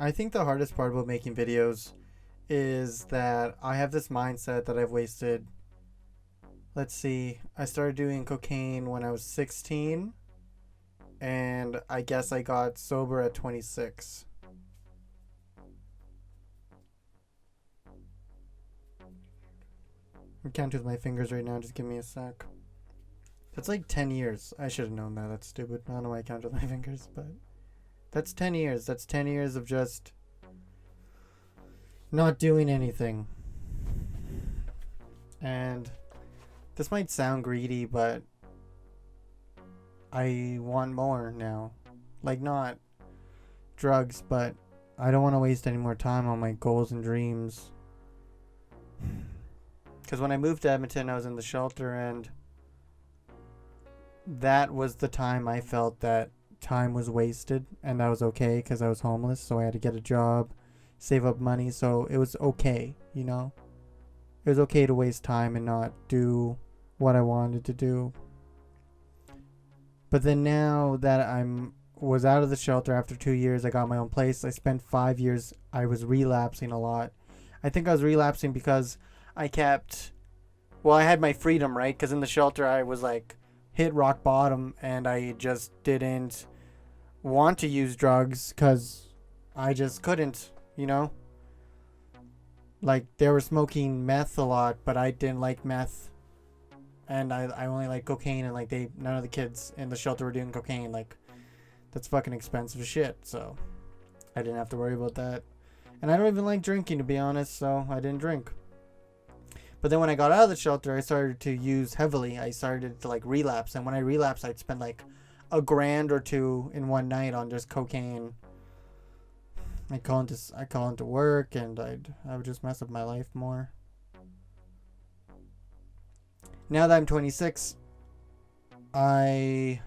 I think the hardest part about making videos is that I have this mindset that I've wasted. Let's see, I started doing cocaine when I was 16, and I guess I got sober at 26. I'm counting with my fingers right now, just give me a sec. That's like 10 years. I should have known that. That's stupid. I don't know why I count with my fingers, but that's 10 years. That's 10 years of just not doing anything. And this might sound greedy, but I want more now. Like, not drugs, but I don't want to waste any more time on my goals and dreams. Because when I moved to Edmonton, I was in the shelter, and that was the time I felt that time was wasted, and that was okay because I was homeless, so I had to get a job, save up money, so it was okay, you know? It was okay to waste time and not do what I wanted to do. But then now that was out of the shelter after 2 years, I got my own place. I spent 5 years, I was relapsing a lot. I think I was relapsing because I had my freedom, right? Because in the shelter, I was like, hit rock bottom, and I just didn't want to use drugs because I just couldn't, you know? Like, they were smoking meth a lot, but I didn't like meth. And I only like cocaine, and like none of the kids in the shelter were doing cocaine. Like, that's fucking expensive shit, so I didn't have to worry about that. And I don't even like drinking, to be honest, so I didn't drink. But then when I got out of the shelter, I started to use heavily. I started to like relapse, and when I relapsed, I'd spend like $1,000 or $2,000 in one night on just cocaine. I'd call into work, and I would just mess up my life more. Now that I'm 26, I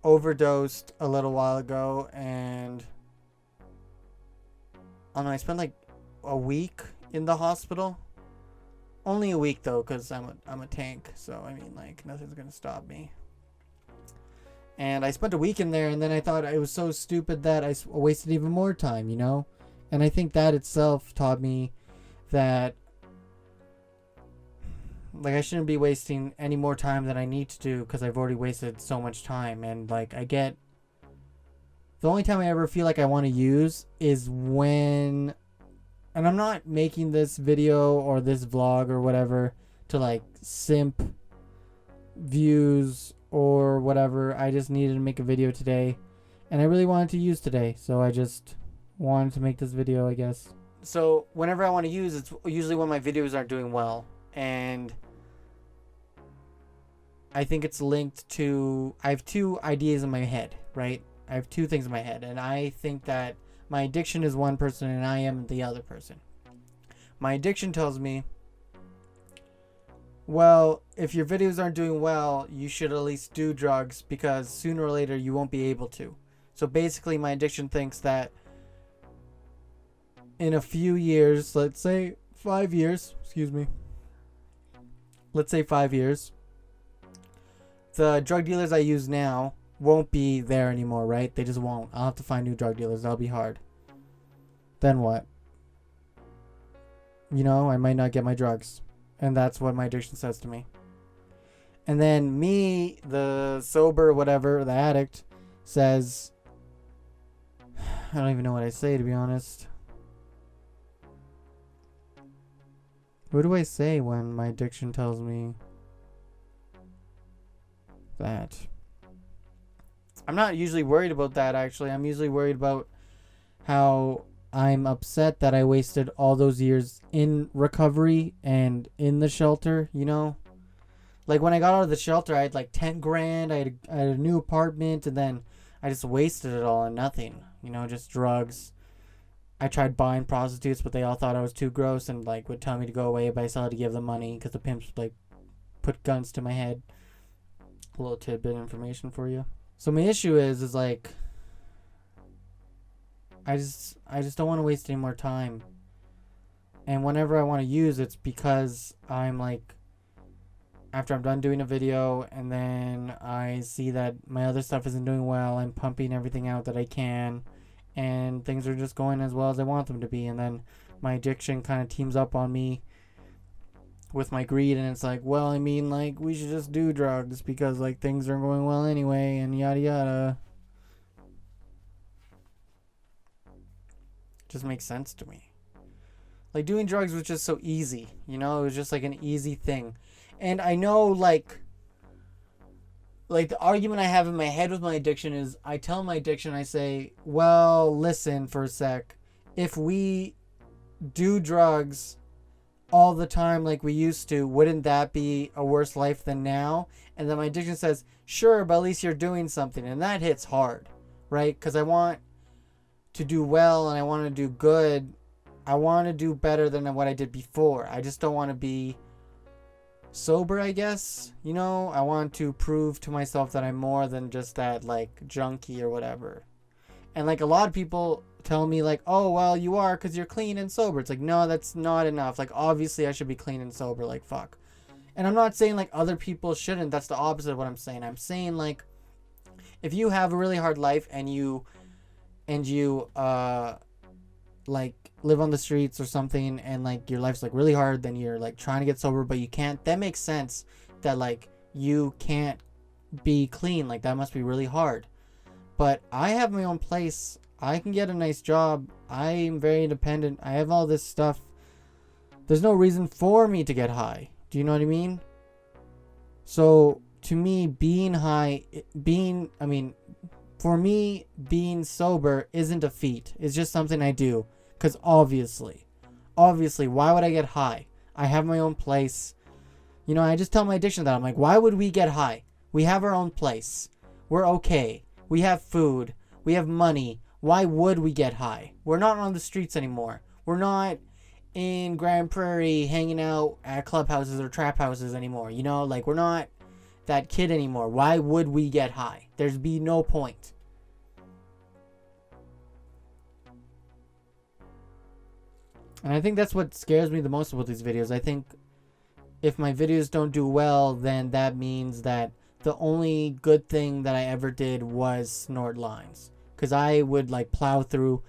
overdosed a little while ago, and I don't know, I spent like a week in the hospital. Only a week though, because I'm a tank, so I mean, like, nothing's gonna stop me. And I spent a week in there, and then I thought it was so stupid that I wasted even more time, you know? And I think that itself taught me that, like, I shouldn't be wasting any more time than I need to do because I've already wasted so much time. And, like, the only time I ever feel like I want to use is when, and I'm not making this video or this vlog or whatever to, like, simp views or whatever. I just needed to make a video today, and I really wanted to use today, so I just wanted to make this video, I guess. So whenever I want to use, it's usually when my videos aren't doing well, and I think it's linked to, I have two ideas in my head, right? I have two things in my head, and I think that my addiction is one person and I am the other person. My addiction tells me, well, if your videos aren't doing well, you should at least do drugs because sooner or later you won't be able to. So basically, my addiction thinks that in a few years, let's say 5 years, let's say 5 years, the drug dealers I use now won't be there anymore, right? They just won't. I'll have to find new drug dealers. That'll be hard. Then what? You know, I might not get my drugs. And that's what my addiction says to me. And then me, the sober whatever, the addict, says, I don't even know what I say, to be honest. What do I say when my addiction tells me that? I'm not usually worried about that, actually. I'm usually worried about how I'm upset that I wasted all those years in recovery and in the shelter, you know? Like, when I got out of the shelter, I had like 10 grand, I had a new apartment, and then I just wasted it all on nothing, you know, just drugs. I tried buying prostitutes, but they all thought I was too gross and, like, would tell me to go away, but I still had to give them money because the pimps, like, put guns to my head. A little tidbit information for you. So my issue is like, I just don't want to waste any more time. And whenever I want to use, it's because I'm like, after I'm done doing a video and then I see that my other stuff isn't doing well, I'm pumping everything out that I can. and things are just going as well as I want them to be. And then my addiction kind of teams up on me with my greed, and it's like, well, I mean, like, we should just do drugs because, like, things are going well anyway, and yada yada. Just makes sense to me. Like, doing drugs was just so easy, you know? It was just like an easy thing. And I know, like the argument I have in my head with my addiction is, I tell my addiction, I say, well, listen for a sec. If we do drugs all the time like we used to, wouldn't that be a worse life than now? And then my addiction says, sure, but at least you're doing something. And that hits hard, right? Because I want to do well and I want to do good. I want to do better than what I did before. I just don't want to be sober, I guess. You know, I want to prove to myself that I'm more than just that, like, junkie or whatever. And, like, a lot of people tell me, like, oh, well, you are because you're clean and sober. It's like, no, that's not enough. Like, obviously I should be clean and sober. Like, fuck. And I'm not saying, like, other people shouldn't. That's the opposite of what I'm saying. I'm saying, like, if you have a really hard life and you like, live on the streets or something, and, like, your life's, like, really hard, then you're, like, trying to get sober, but you can't. That makes sense that, like, you can't be clean. Like, that must be really hard. But I have my own place. I can get a nice job. I'm very independent. I have all this stuff. There's no reason for me to get high. Do you know what I mean? So, to me, for me, being sober isn't a feat. It's just something I do. Because obviously, why would I get high? I have my own place. You know, I just tell my addiction that. I'm like, why would we get high? We have our own place. We're okay. We have food. We have money. Why would we get high? We're not on the streets anymore. We're not in Grand Prairie hanging out at clubhouses or trap houses anymore. You know, like, we're not that kid anymore. Why would we get high? There's be no point. And I think that's what scares me the most about these videos. I think if my videos don't do well, then that means that the only good thing that I ever did was snort lines. Because I would, like, plow through,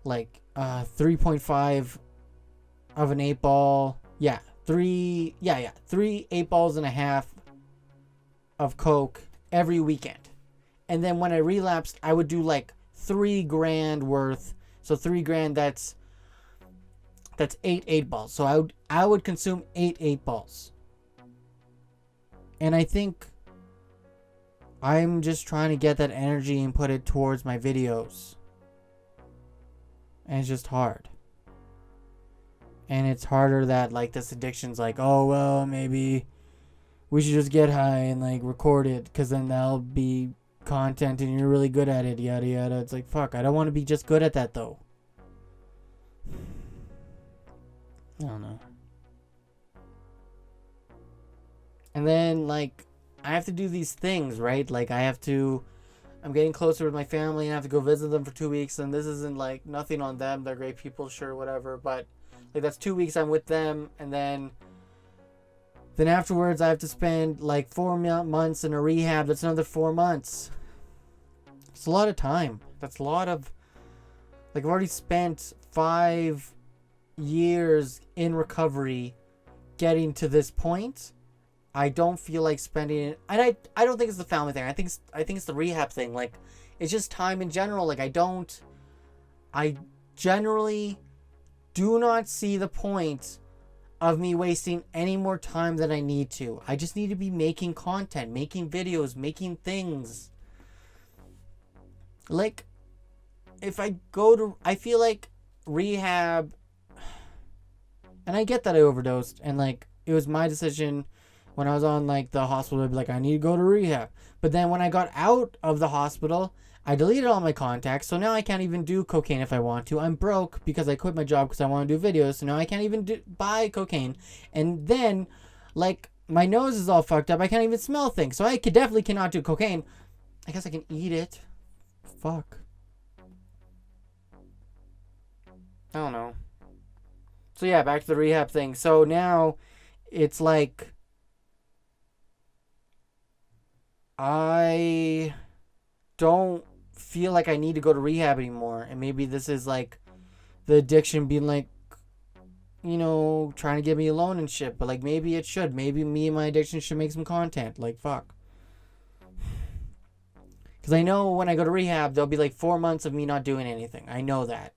like, 3.5 of an 8-ball. Yeah, 3 8-balls and a half of coke every weekend. And then when I relapsed, I would do, like, $3,000 worth. So $3,000, that's 8 8-balls. So I would consume 8 8-balls. And I think I'm just trying to get that energy and put it towards my videos. And it's just hard. And it's harder that, like, this addiction's like, oh, well, maybe we should just get high and, like, record it, because then that'll be content and you're really good at it, yada yada. It's like, fuck, I don't want to be just good at that, though. I don't know. And then, like, I have to do these things, right? Like, I'm getting closer with my family and I have to go visit them for 2 weeks. And this isn't, like, nothing on them. They're great people, sure, whatever. But, like, that's 2 weeks I'm with them. And then afterwards I have to spend, like, 4 months in a rehab. That's another 4 months. It's a lot of time. That's a lot of, like, I've already spent 5 years in recovery getting to this point. I don't feel like spending it, and I don't think it's the family thing. I think it's the rehab thing. Like, it's just time in general. Like, I generally do not see the point of me wasting any more time than I need to. I just need to be making content, making videos, making things. Like, I feel like rehab, and I get that I overdosed, and, like, it was my decision when I was on, like, the hospital. I'd be like, I need to go to rehab. But then when I got out of the hospital, I deleted all my contacts, so now I can't even do cocaine if I want to. I'm broke because I quit my job because I want to do videos, so now I can't even buy cocaine. And then, like, my nose is all fucked up. I can't even smell things, so I definitely cannot do cocaine. I guess I can eat it. Fuck. I don't know. So yeah, back to the rehab thing. So now it's like, I don't feel like I need to go to rehab anymore. And maybe this is like the addiction being like, you know, trying to get me alone and shit. But like, maybe it should. Maybe me and my addiction should make some content. Like, fuck. Because I know when I go to rehab, there'll be like 4 months of me not doing anything. I know that.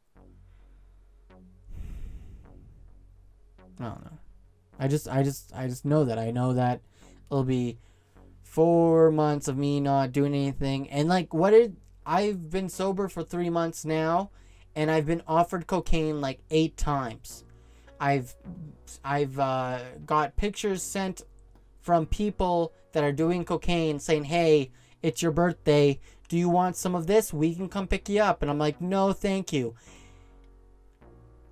I don't know. I just know that. I know that it'll be 4 months of me not doing anything. And like, I've been sober for 3 months now, and I've been offered cocaine like 8 times. I've got pictures sent from people that are doing cocaine saying, hey, it's your birthday. Do you want some of this? We can come pick you up. And I'm like, no, thank you.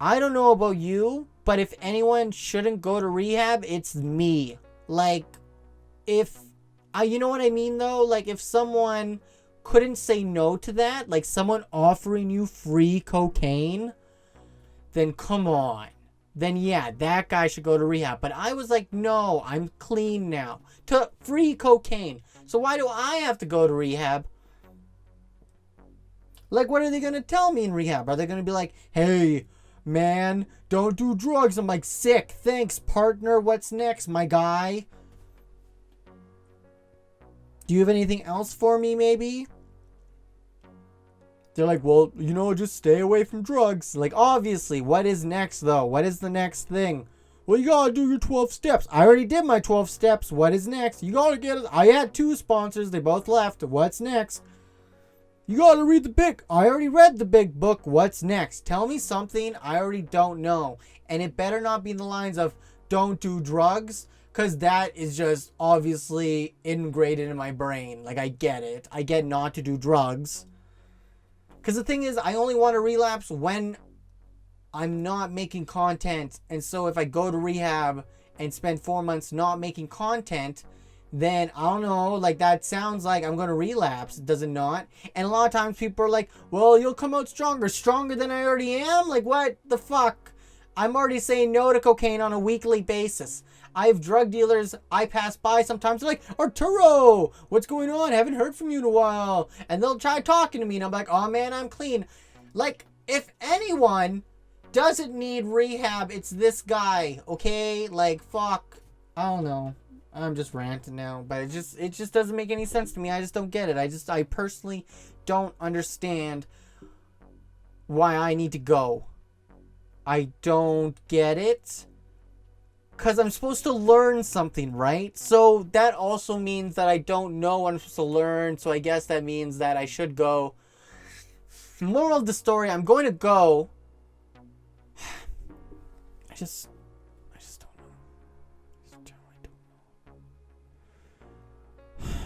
I don't know about you, but if anyone shouldn't go to rehab, it's me. Like, if you know what I mean though? Like, if someone couldn't say no to that, like someone offering you free cocaine, then come on. Then yeah, that guy should go to rehab. But I was like, no, I'm clean now. To free cocaine. So why do I have to go to rehab? Like, what are they going to tell me in rehab? Are they going to be like, hey, man, don't do drugs? I'm like, sick. Thanks, partner. What's next, my guy? Do you have anything else for me, maybe? They're like, well, you know, just stay away from drugs. Like, obviously, what is next, though? What is the next thing? Well, you gotta do your 12 steps. I already did my 12 steps. What is next? You gotta get it. I had 2 sponsors. They both left. What's next? You gotta read the book. I already read the big book. What's next? Tell me something I already don't know. And it better not be in the lines of, don't do drugs. Because that is just obviously ingrained in my brain. Like, I get it. I get not to do drugs. Because the thing is, I only want to relapse when I'm not making content. And so if I go to rehab and spend 4 months not making content, then I don't know, like, that sounds like I'm going to relapse. Does it not? And a lot of times people are like, well, you'll come out stronger than I already am? Like, what the fuck? I'm already saying no to cocaine on a weekly basis. I have drug dealers I pass by sometimes. They're like, Arturo, what's going on? Haven't heard from you in a while. And they'll try talking to me. And I'm like, oh, man, I'm clean. Like, if anyone doesn't need rehab, it's this guy, okay? Like, fuck. I don't know. I'm just ranting now. But it just doesn't make any sense to me. I just don't get it. I personally don't understand why I need to go. I don't get it. Because I'm supposed to learn something, right? So that also means that I don't know what I'm supposed to learn. So I guess that means that I should go. Moral of the story, I'm going to go. I just don't know. I just generally don't know.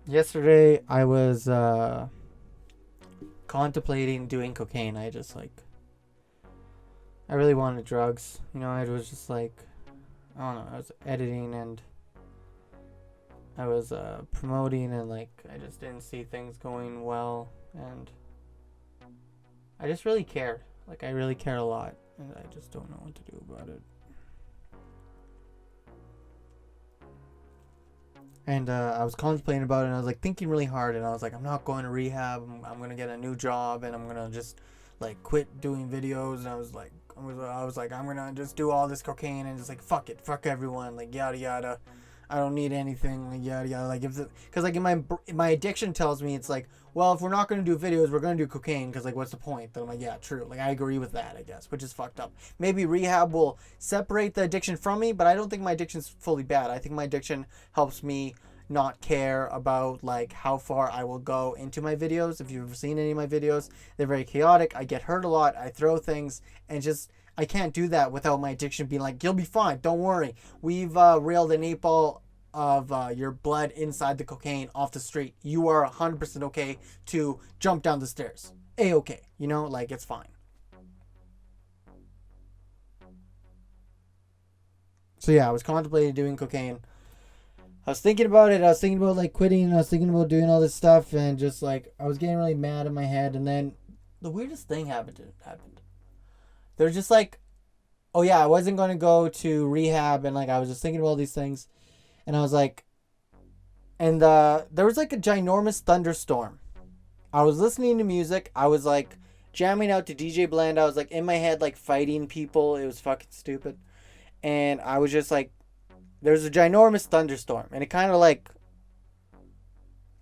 Yesterday, I was contemplating doing cocaine. I really wanted drugs. You know, I was just like, I don't know, I was editing and I was promoting, and like, I just didn't see things going well, and I just really cared. Like, I really cared a lot, and I just don't know what to do about it. And I was contemplating about it, and I was like thinking really hard, and I was like, I'm not going to rehab. I'm gonna get a new job, and I'm gonna just like quit doing videos. And I was like, I'm gonna just do all this cocaine and just like fuck it, fuck everyone, like yada yada. I don't need anything, like yada yada. Like, because like in my addiction tells me, it's like, well, if we're not gonna do videos, we're gonna do cocaine, because like, what's the point? Then I'm like, yeah, true. Like, I agree with that, I guess, which is fucked up. Maybe rehab will separate the addiction from me, but I don't think my addiction's fully bad. I think my addiction helps me not care about like how far I will go into my videos. If you've ever seen any of my videos, they're very chaotic. I get hurt a lot. I throw things, and just I can't do that without my addiction being like, you'll be fine, don't worry. We've reeled an 8-ball of your blood inside the cocaine off the street. You are 100% okay to jump down the stairs. A-okay. You know, like, it's fine. So yeah, I was contemplating doing cocaine. I was thinking about it. I was thinking about like quitting. I was thinking about doing all this stuff, and just like I was getting really mad in my head. And then the weirdest thing happened. They're just like, oh yeah, I wasn't going to go to rehab, and like I was just thinking about all these things, and I was like, And there was like a ginormous thunderstorm. I was listening to music. I was like jamming out to DJ Blend. I was like in my head, like fighting people. It was fucking stupid. And I was just like, there's a ginormous thunderstorm. And it kind of like,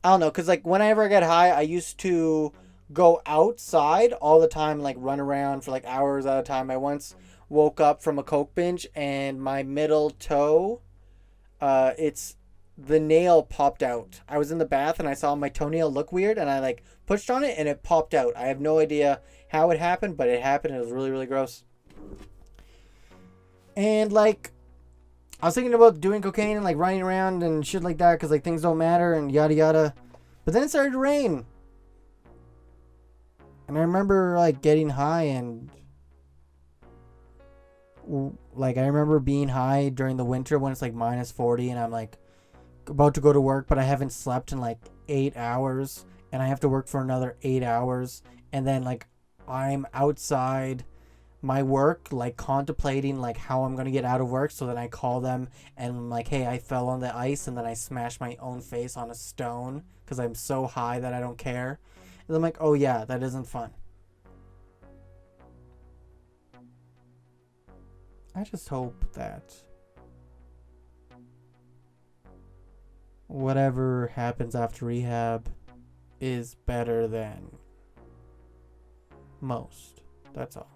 I don't know, because like whenever I get high, I used to go outside all the time, like run around for like hours at a time. I once woke up from a coke binge and my middle toe, it's the nail popped out. I was in the bath and I saw my toenail look weird and I like pushed on it and it popped out. I have no idea how it happened, but it happened. It was really, really gross. And like, I was thinking about doing cocaine and like running around and shit like that because like things don't matter and yada yada. But then it started to rain. And I remember like getting high and like I remember being high during the winter when it's like minus 40 and I'm like about to go to work, but I haven't slept in like 8 hours and I have to work for another 8 hours. And then like I'm outside my work, like contemplating like how I'm gonna get out of work. So then I call them and I'm like, hey, I fell on the ice and then I smashed my own face on a stone because I'm so high that I don't care. And I'm like, oh yeah, that isn't fun. I just hope that whatever happens after rehab is better than most. That's all.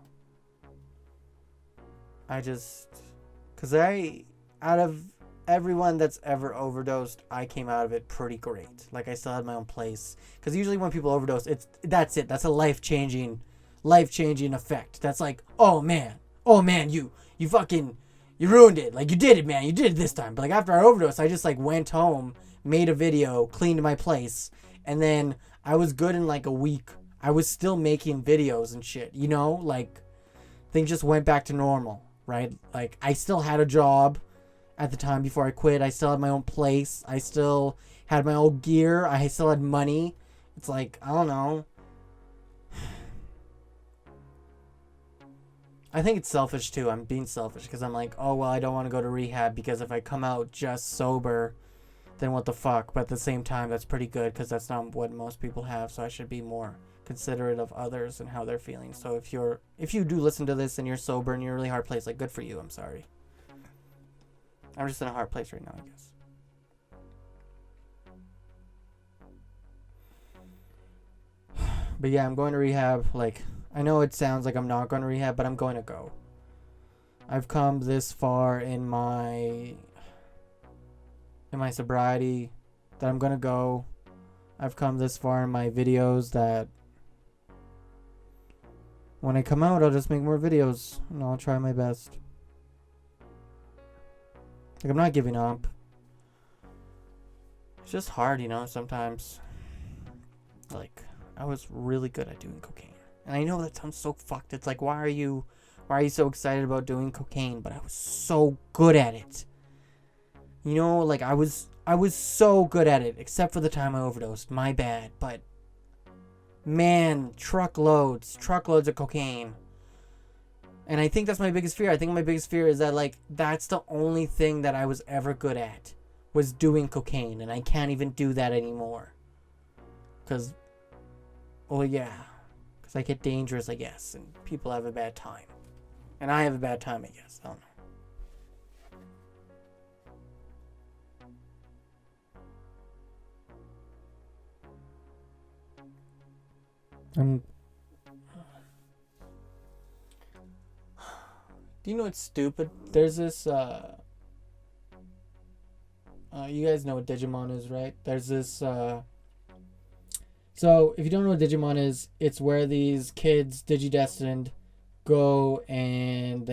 I just, cause out of everyone that's ever overdosed, I came out of it pretty great. Like I still had my own place. Cause usually when people overdose, that's it. That's a life changing effect. That's like, oh man, you fucking, you ruined it. Like you did it, man. You did it this time. But like after I overdosed, I just like went home, made a video, cleaned my place, and then I was good in like a week. I was still making videos and shit, you know, like things just went back to normal. Right? Like, I still had a job at the time before I quit. I still had my own place. I still had my own gear. I still had money. It's like, I don't know. I think it's selfish, too. I'm being selfish because I'm like, oh, well, I don't want to go to rehab because if I come out just sober, then what the fuck? But at the same time, that's pretty good because that's not what most people have, so I should be more considerate of others and how they're feeling. So if you do listen to this and you're sober and you're in a really hard place, like good for you. I'm sorry. I'm just in a hard place right now, I guess. But yeah, I'm going to rehab. Like, I know it sounds like I'm not going to rehab, but I'm going to go. I've come this far in my sobriety that I'm going to go. I've come this far in my videos that when I come out, I'll just make more videos and I'll try my best. Like, I'm not giving up. It's just hard, you know, sometimes. Like, I was really good at doing cocaine. And I know that sounds so fucked. It's like, why are you so excited about doing cocaine? But I was so good at it. You know, like, I was so good at it, except for the time I overdosed. My bad, but man, truckloads of cocaine. And I think that's my biggest fear. I think my biggest fear is that, like, that's the only thing that I was ever good at, was doing cocaine. And I can't even do that anymore. Because, well, yeah. Because I get dangerous, I guess. And people have a bad time. And I have a bad time, I guess. I don't know. Do you know what's stupid? There's this, you guys know what Digimon is, right? There's this, so if you don't know what Digimon is, it's where these kids, Digidestined, go and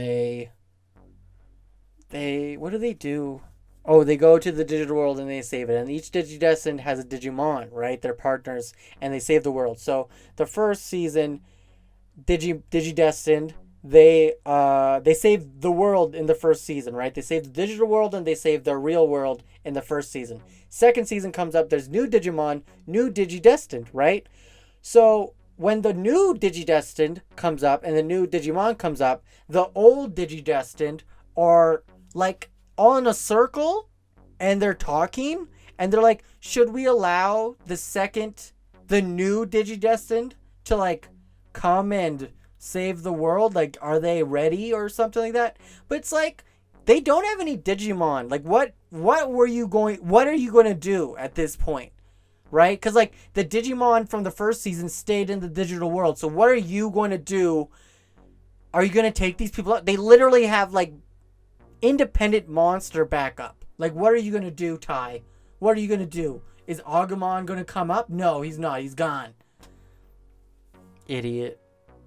what do they do? Oh, they go to the digital world and they save it. And each Digidestined has a Digimon, right? They're partners and they save the world. So the first season, Digidestined, they saved the world in the first season, right? They saved the digital world and they saved the real world in the first season. Second season comes up, there's new Digimon, new Digidestined, right? So when the new Digidestined comes up and the new Digimon comes up, the old Digidestined are like all in a circle and they're talking And they're like, should we allow the new Digidestined to like come and save the world? Like, are they ready or something like that? But it's like, they don't have any Digimon. Like, what are you going to do at this point? Right? Because, like, the Digimon from the first season stayed in the digital world. So what are you going to do? Are you going to take these people out? They literally have, like, independent monster backup. Like, what are you going to do, Ty? What are you going to do? Is Agumon going to come up? No, he's not. He's gone. Idiot.